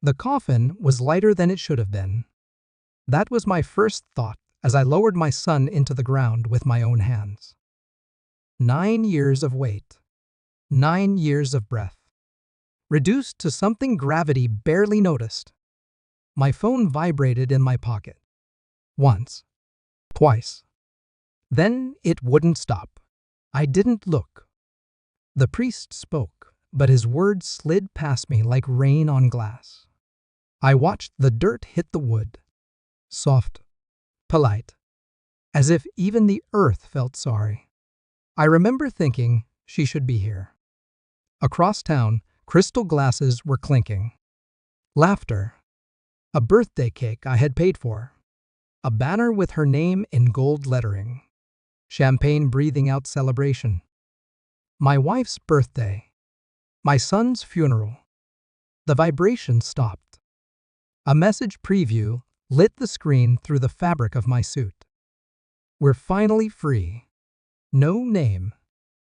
The coffin was lighter than it should have been. That was my first thought as I lowered my son into the ground with my own hands. 9 years of wait. 9 years of breath. Reduced to something gravity barely noticed. My phone vibrated in my pocket. Once. Twice. Then it wouldn't stop. I didn't look. The priest spoke, but his words slid past me like rain on glass. I watched the dirt hit the wood. Soft. Polite. As if even the earth felt sorry. I remember thinking she should be here. Across town, crystal glasses were clinking. Laughter. A birthday cake I had paid for. A banner with her name in gold lettering. Champagne breathing out celebration. My wife's birthday. My son's funeral. The vibration stopped. A message preview lit the screen through the fabric of my suit. We're finally free. No name.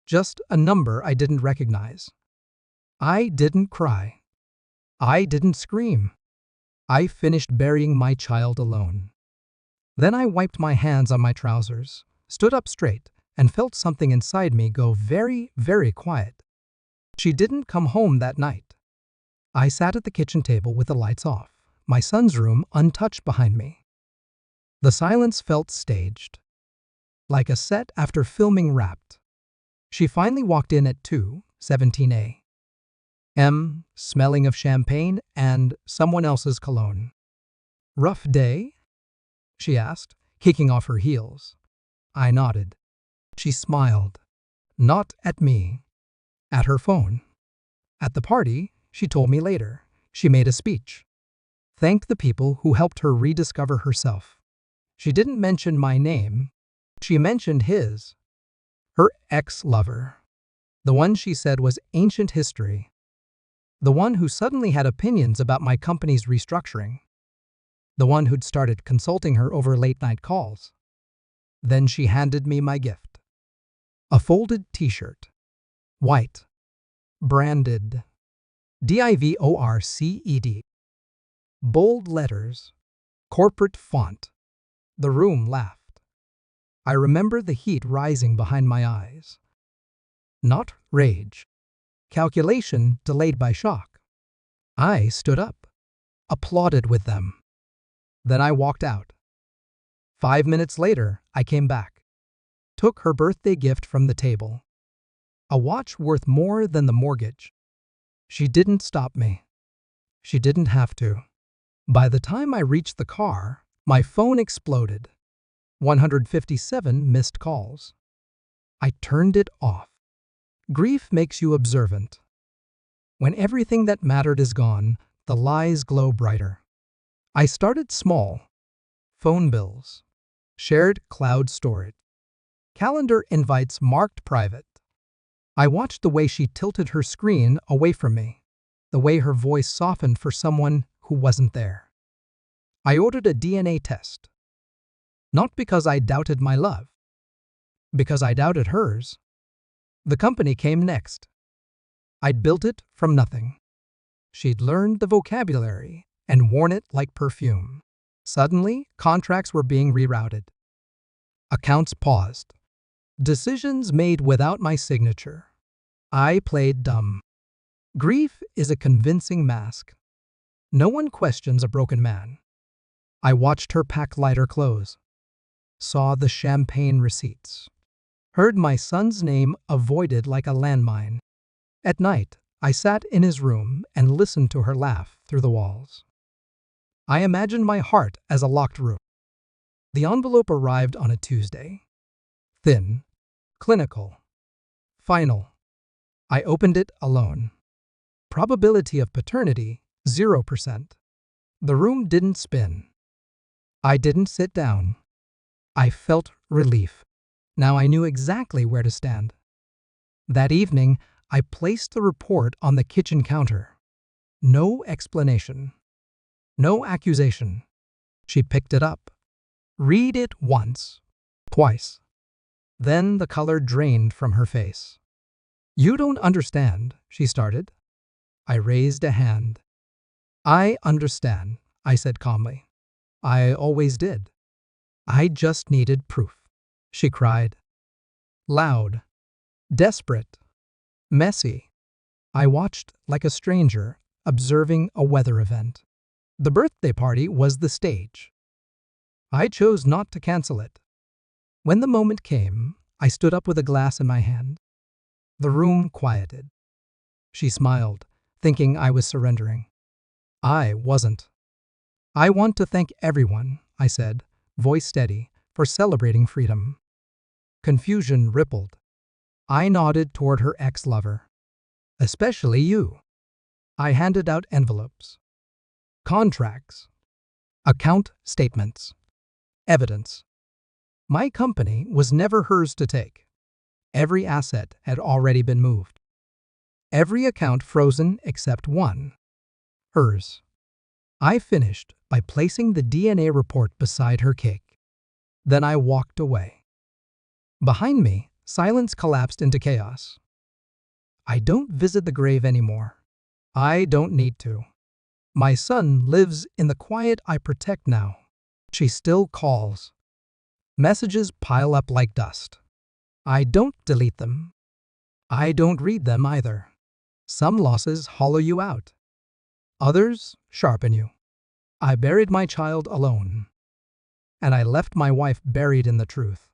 Just a number I didn't recognize. I didn't cry. I didn't scream. I finished burying my child alone. Then I wiped my hands on my trousers, stood up straight, and felt something inside me go very, very quiet. She didn't come home that night. I sat at the kitchen table with the lights off, my son's room untouched behind me. The silence felt staged. Like a set after filming Wrapped. She finally walked in at 2:17 a.m., smelling of champagne and someone else's cologne. "Rough day?" she asked, kicking off her heels. I nodded. She smiled. Not at me. At her phone. At the party, she told me later, she made a speech. Thanked the people who helped her rediscover herself. She didn't mention my name. She mentioned his. Her ex-lover. The one she said was ancient history. The one who suddenly had opinions about my company's restructuring. The one who'd started consulting her over late-night calls. Then she handed me my gift. A folded t-shirt. White. Branded. DIVORCED. Bold letters. Corporate font. The room laughed. I remember the heat rising behind my eyes. Not rage. Calculation delayed by shock. I stood up. Applauded with them. Then I walked out. 5 minutes later, I came back. Took her birthday gift from the table. A watch worth more than the mortgage. She didn't stop me. She didn't have to. By the time I reached the car, my phone exploded. 157 missed calls. I turned it off. Grief makes you observant. When everything that mattered is gone, the lies glow brighter. I started small. Phone bills. Shared cloud storage. Calendar invites marked private. I watched the way she tilted her screen away from me, the way her voice softened for someone who wasn't there. I ordered a DNA test. Not because I doubted my love. Because I doubted hers. The company came next. I'd built it from nothing. She'd learned the vocabulary and worn it like perfume. Suddenly, contracts were being rerouted. Accounts paused. Decisions made without my signature. I played dumb. Grief is a convincing mask. No one questions a broken man. I watched her pack lighter clothes. Saw the champagne receipts. Heard my son's name avoided like a landmine. At night, I sat in his room and listened to her laugh through the walls. I imagined my heart as a locked room. The envelope arrived on a Tuesday. Thin. Clinical. Final. I opened it alone. Probability of paternity, 0%. The room didn't spin. I didn't sit down. I felt relief. Now I knew exactly where to stand. That evening, I placed the report on the kitchen counter. No explanation. No accusation. She picked it up. Read it once. Twice. Then the color drained from her face. "You don't understand," she started. I raised a hand. I understand, I said calmly. I always did. I just needed proof. She cried. Loud, desperate, messy. I watched like a stranger, observing a weather event. The birthday party was the stage. I chose not to cancel it. When the moment came, I stood up with a glass in my hand. The room quieted. She smiled, thinking I was surrendering. I wasn't. I want to thank everyone, I said, voice steady, for celebrating freedom. Confusion rippled. I nodded toward her ex-lover. Especially you. I handed out envelopes. Contracts. Account statements. Evidence. My company was never hers to take. Every asset had already been moved. Every account frozen except one. Hers. I finished by placing the DNA report beside her cake. Then I walked away. Behind me, silence collapsed into chaos. I don't visit the grave anymore. I don't need to. My son lives in the quiet I protect now. She still calls. Messages pile up like dust. I don't delete them. I don't read them either. Some losses hollow you out. Others sharpen you. I buried my child alone. And I left my wife buried in the truth.